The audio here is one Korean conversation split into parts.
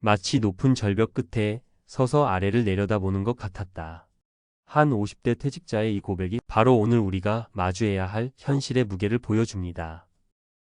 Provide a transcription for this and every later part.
마치 높은 절벽 끝에 서서 아래를 내려다보는 것 같았다. 한 50대 퇴직자의 이 고백이 바로 오늘 우리가 마주해야 할 현실의 무게를 보여줍니다.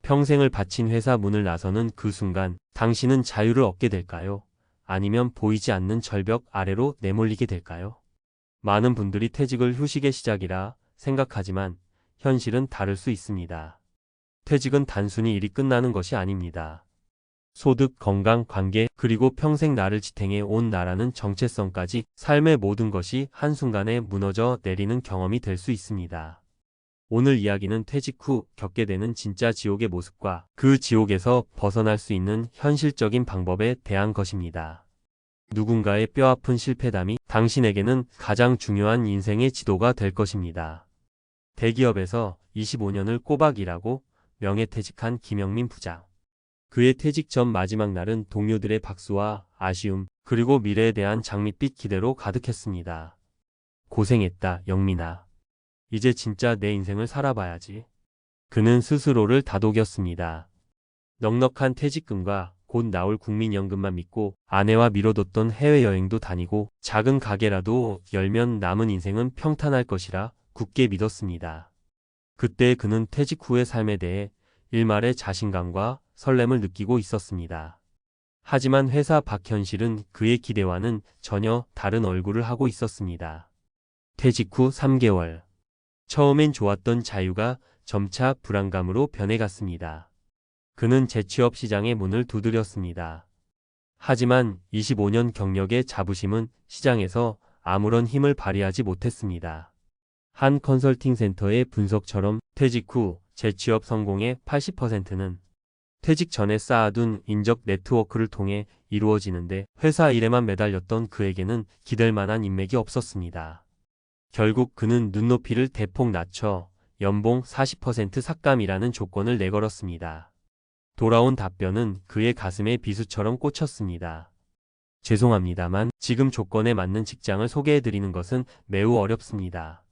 평생을 바친 회사 문을 나서는 그 순간 당신은 자유를 얻게 될까요? 아니면 보이지 않는 절벽 아래로 내몰리게 될까요? 많은 분들이 퇴직을 휴식의 시작이라 생각하지만 현실은 다를 수 있습니다. 퇴직은 단순히 일이 끝나는 것이 아닙니다. 소득, 건강, 관계, 그리고 평생 나를 지탱해 온 나라는 정체성까지 삶의 모든 것이 한순간에 무너져 내리는 경험이 될 수 있습니다. 오늘 이야기는 퇴직 후 겪게 되는 진짜 지옥의 모습과 그 지옥에서 벗어날 수 있는 현실적인 방법에 대한 것입니다. 누군가의 뼈아픈 실패담이 당신에게는 가장 중요한 인생의 지도가 될 것입니다. 대기업에서 25년을 꼬박 일하고 명예퇴직한 김영민 부장. 그의 퇴직 전 마지막 날은 동료들의 박수와 아쉬움, 그리고 미래에 대한 장밋빛 기대로 가득했습니다. 고생했다, 영민아. 이제 진짜 내 인생을 살아봐야지. 그는 스스로를 다독였습니다. 넉넉한 퇴직금과 곧 나올 국민연금만 믿고 아내와 미뤄뒀던 해외여행도 다니고 작은 가게라도 열면 남은 인생은 평탄할 것이라 굳게 믿었습니다. 그때 그는 퇴직 후의 삶에 대해 일말의 자신감과 설렘을 느끼고 있었습니다. 하지만 회사 밖 현실은 그의 기대와는 전혀 다른 얼굴을 하고 있었습니다. 퇴직 후 3개월. 처음엔 좋았던 자유가 점차 불안감으로 변해갔습니다. 그는 재취업 시장의 문을 두드렸습니다. 하지만 25년 경력의 자부심은 시장에서 아무런 힘을 발휘하지 못했습니다. 한 컨설팅 센터의 분석처럼 퇴직 후 재취업 성공의 80%는 퇴직 전에 쌓아둔 인적 네트워크를 통해 이루어지는데 회사 일에만 매달렸던 그에게는 기댈 만한 인맥이 없었습니다. 결국 그는 눈높이를 대폭 낮춰 연봉 40% 삭감이라는 조건을 내걸었습니다. 돌아온 답변은 그의 가슴에 비수처럼 꽂혔습니다. 죄송합니다만 지금 조건에 맞는 직장을 소개해드리는 것은 매우 어렵습니다.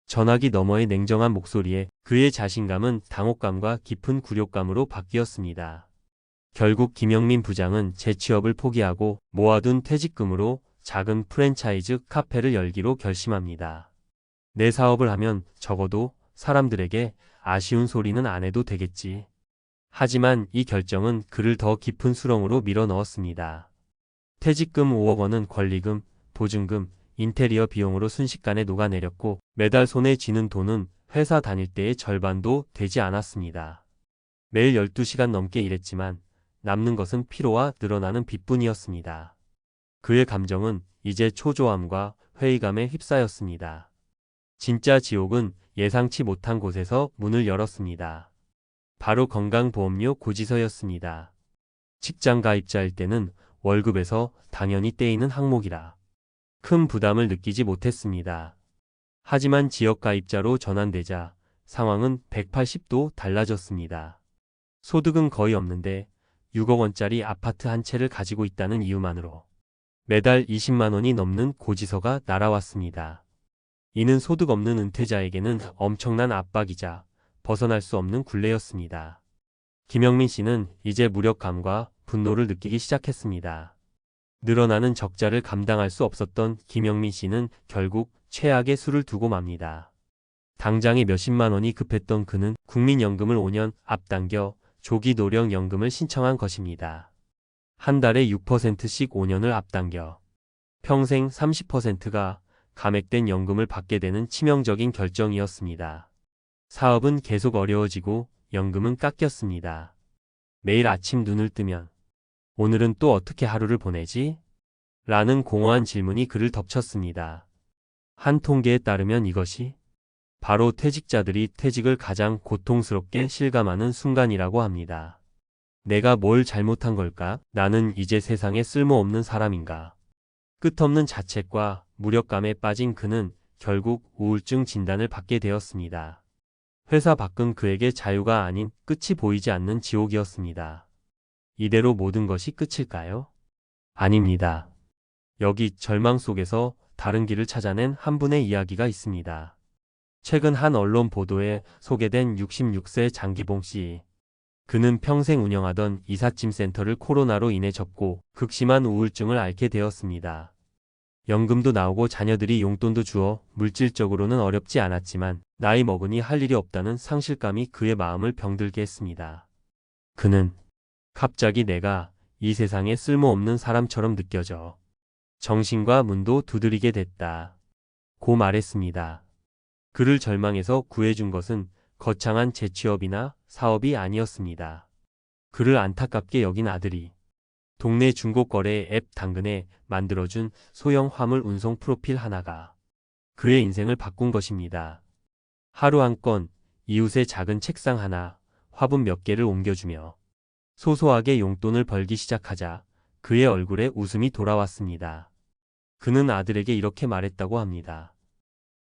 전화기 너머의 냉정한 목소리에 그의 자신감은 당혹감과 깊은 굴욕감으로 바뀌었습니다. 결국 김영민 부장은 재취업을 포기하고 모아둔 퇴직금으로 작은 프랜차이즈 카페를 열기로 결심합니다. 내 사업을 하면 적어도 사람들에게 아쉬운 소리는 안 해도 되겠지. 하지만 이 결정은 그를 더 깊은 수렁으로 밀어 넣었습니다. 퇴직금 5억 원은 권리금, 보증금, 인테리어 비용으로 순식간에 녹아내렸고 매달 손에 쥐는 돈은 회사 다닐 때의 절반도 되지 않았습니다. 매일 12시간 넘게 일했지만 남는 것은 피로와 늘어나는 빚뿐이었습니다. 그의 감정은 이제 초조함과 회의감에 휩싸였습니다. 진짜 지옥은 예상치 못한 곳에서 문을 열었습니다. 바로 건강보험료 고지서였습니다. 직장 가입자일 때는 월급에서 당연히 떼이는 항목이라 큰 부담을 느끼지 못했습니다. 하지만 지역 가입자로 전환되자 상황은 180도 달라졌습니다. 소득은 거의 없는데 6억 원짜리 아파트 한 채를 가지고 있다는 이유만으로 매달 20만 원이 넘는 고지서가 날아왔습니다. 이는 소득 없는 은퇴자에게는 엄청난 압박이자 벗어날 수 없는 굴레였습니다. 김영민 씨는 이제 무력감과 분노를 느끼기 시작했습니다. 늘어나는 적자를 감당할 수 없었던 김영민 씨는 결국 최악의 수를 두고 맙니다. 당장에 몇십만 원이 급했던 그는 국민연금을 5년 앞당겨 조기 노령연금을 신청한 것입니다. 한 달에 6%씩 5년을 앞당겨 평생 30%가 감액된 연금을 받게 되는 치명적인 결정이었습니다. 사업은 계속 어려워지고 연금은 깎였습니다. 매일 아침 눈을 뜨면 오늘은 또 어떻게 하루를 보내지? 라는 공허한 질문이 그를 덮쳤습니다. 한 통계에 따르면 이것이 바로 퇴직자들이 퇴직을 가장 고통스럽게 실감하는 순간이라고 합니다. 내가 뭘 잘못한 걸까? 나는 이제 세상에 쓸모없는 사람인가? 끝없는 자책과 무력감에 빠진 그는 결국 우울증 진단을 받게 되었습니다. 회사 밖은 그에게 자유가 아닌 끝이 보이지 않는 지옥이었습니다. 이대로 모든 것이 끝일까요? 아닙니다. 여기 절망 속에서 다른 길을 찾아낸 한 분의 이야기가 있습니다. 최근 한 언론 보도에 소개된 66세 장기봉 씨. 그는 평생 운영하던 이삿짐 센터를 코로나로 인해 접고 극심한 우울증을 앓게 되었습니다. 연금도 나오고 자녀들이 용돈도 주어 물질적으로는 어렵지 않았지만 나이 먹으니 할 일이 없다는 상실감이 그의 마음을 병들게 했습니다. 그는 갑자기 내가 이 세상에 쓸모없는 사람처럼 느껴져 정신과 문도 두드리게 됐다. 고 말했습니다. 그를 절망에서 구해준 것은 거창한 재취업이나 사업이 아니었습니다. 그를 안타깝게 여긴 아들이 동네 중고거래 앱 당근에 만들어준 소형 화물 운송 프로필 하나가 그의 인생을 바꾼 것입니다. 하루 한 건, 이웃의 작은 책상 하나, 화분 몇 개를 옮겨주며 소소하게 용돈을 벌기 시작하자 그의 얼굴에 웃음이 돌아왔습니다. 그는 아들에게 이렇게 말했다고 합니다.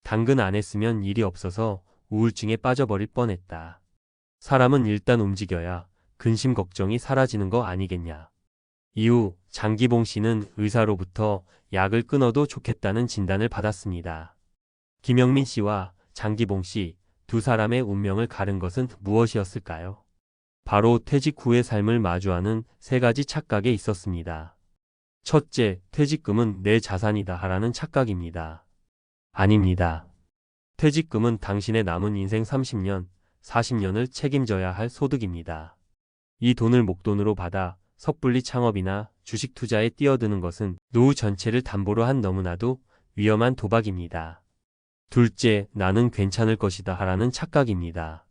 당근 안 했으면 일이 없어서 우울증에 빠져버릴 뻔했다. 사람은 일단 움직여야 근심 걱정이 사라지는 거 아니겠냐. 이후 장기봉 씨는 의사로부터 약을 끊어도 좋겠다는 진단을 받았습니다. 김영민 씨와 장기봉 씨 두 사람의 운명을 가른 것은 무엇이었을까요? 바로 퇴직 후의 삶을 마주하는 세 가지 착각에 있었습니다. 첫째, 퇴직금은 내 자산이다 하라는 착각입니다. 아닙니다. 퇴직금은 당신의 남은 인생 30년, 40년을 책임져야 할 소득입니다. 이 돈을 목돈으로 받아 섣불리 창업이나 주식 투자에 뛰어드는 것은 노후 전체를 담보로 한 너무나도 위험한 도박입니다. 둘째, 나는 괜찮을 것이다 하라는 착각입니다.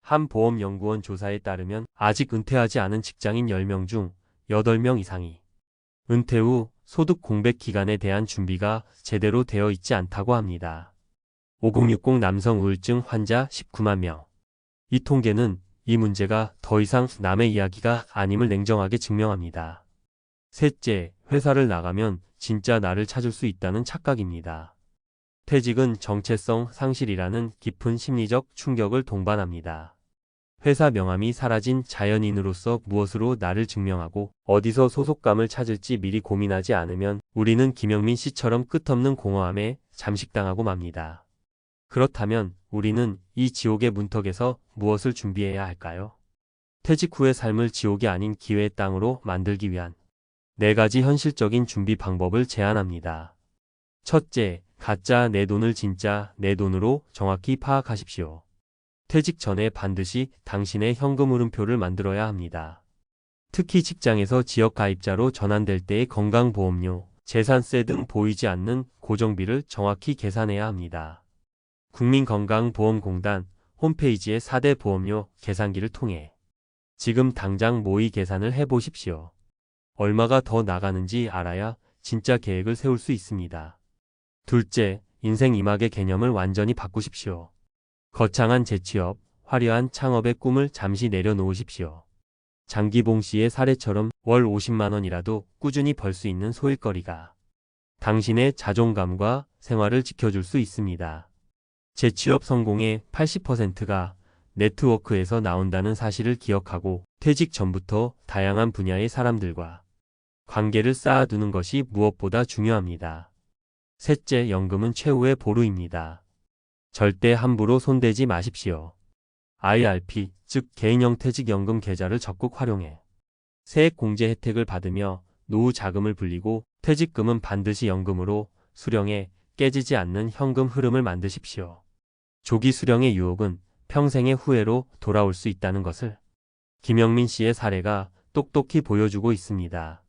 한 보험연구원 조사에 따르면 아직 은퇴하지 않은 직장인 10명 중 8명 이상이 은퇴 후 소득 공백 기간에 대한 준비가 제대로 되어 있지 않다고 합니다. 5060 남성 우울증 환자 19만 명. 이 통계는 이 문제가 더 이상 남의 이야기가 아님을 냉정하게 증명합니다. 셋째, 회사를 나가면 진짜 나를 찾을 수 있다는 착각입니다. 퇴직은 정체성 상실이라는 깊은 심리적 충격을 동반합니다. 회사 명함이 사라진 자연인으로서 무엇으로 나를 증명하고 어디서 소속감을 찾을지 미리 고민하지 않으면 우리는 김영민 씨처럼 끝없는 공허함에 잠식당하고 맙니다. 그렇다면 우리는 이 지옥의 문턱에서 무엇을 준비해야 할까요? 퇴직 후의 삶을 지옥이 아닌 기회의 땅으로 만들기 위한 4가지 현실적인 준비 방법을 제안합니다. 첫째, 가짜 내 돈을 진짜 내 돈으로 정확히 파악하십시오. 퇴직 전에 반드시 당신의 현금 흐름표를 만들어야 합니다. 특히 직장에서 지역가입자로 전환될 때의 건강보험료, 재산세 등 보이지 않는 고정비를 정확히 계산해야 합니다. 국민건강보험공단 홈페이지의 4대 보험료 계산기를 통해 지금 당장 모의 계산을 해보십시오. 얼마가 더 나가는지 알아야 진짜 계획을 세울 수 있습니다. 둘째, 인생 2막의 개념을 완전히 바꾸십시오. 거창한 재취업, 화려한 창업의 꿈을 잠시 내려놓으십시오. 장기봉 씨의 사례처럼 월 50만 원이라도 꾸준히 벌 수 있는 소일거리가 당신의 자존감과 생활을 지켜줄 수 있습니다. 재취업 성공의 80%가 네트워크에서 나온다는 사실을 기억하고 퇴직 전부터 다양한 분야의 사람들과 관계를 쌓아두는 것이 무엇보다 중요합니다. 셋째, 연금은 최후의 보루입니다. 절대 함부로 손대지 마십시오. IRP, 즉 개인형 퇴직연금 계좌를 적극 활용해 세액 공제 혜택을 받으며 노후 자금을 불리고 퇴직금은 반드시 연금으로 수령해 깨지지 않는 현금 흐름을 만드십시오. 조기 수령의 유혹은 평생의 후회로 돌아올 수 있다는 것을 김영민 씨의 사례가 똑똑히 보여주고 있습니다.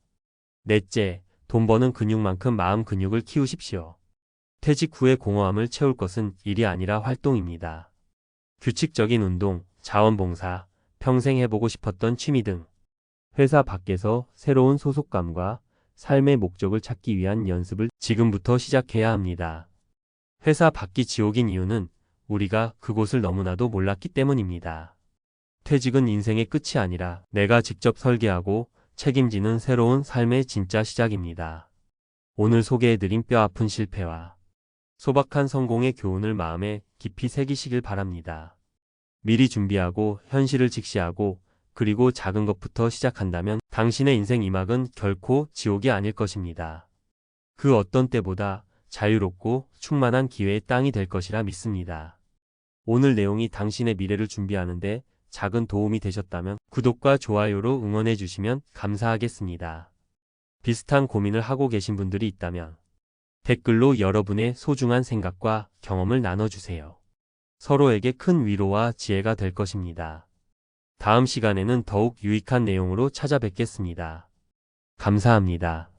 넷째, 돈 버는 근육만큼 마음 근육을 키우십시오. 퇴직 후의 공허함을 채울 것은 일이 아니라 활동입니다. 규칙적인 운동, 자원봉사, 평생 해보고 싶었던 취미 등 회사 밖에서 새로운 소속감과 삶의 목적을 찾기 위한 연습을 지금부터 시작해야 합니다. 회사 밖이 지옥인 이유는 우리가 그곳을 너무나도 몰랐기 때문입니다. 퇴직은 인생의 끝이 아니라 내가 직접 설계하고 책임지는 새로운 삶의 진짜 시작입니다. 오늘 소개해드린 뼈아픈 실패와 소박한 성공의 교훈을 마음에 깊이 새기시길 바랍니다. 미리 준비하고 현실을 직시하고 그리고 작은 것부터 시작한다면 당신의 인생 2막은 결코 지옥이 아닐 것입니다. 그 어떤 때보다 자유롭고 충만한 기회의 땅이 될 것이라 믿습니다. 오늘 내용이 당신의 미래를 준비하는데 작은 도움이 되셨다면 구독과 좋아요로 응원해 주시면 감사하겠습니다. 비슷한 고민을 하고 계신 분들이 있다면 댓글로 여러분의 소중한 생각과 경험을 나눠주세요. 서로에게 큰 위로와 지혜가 될 것입니다. 다음 시간에는 더욱 유익한 내용으로 찾아뵙겠습니다. 감사합니다.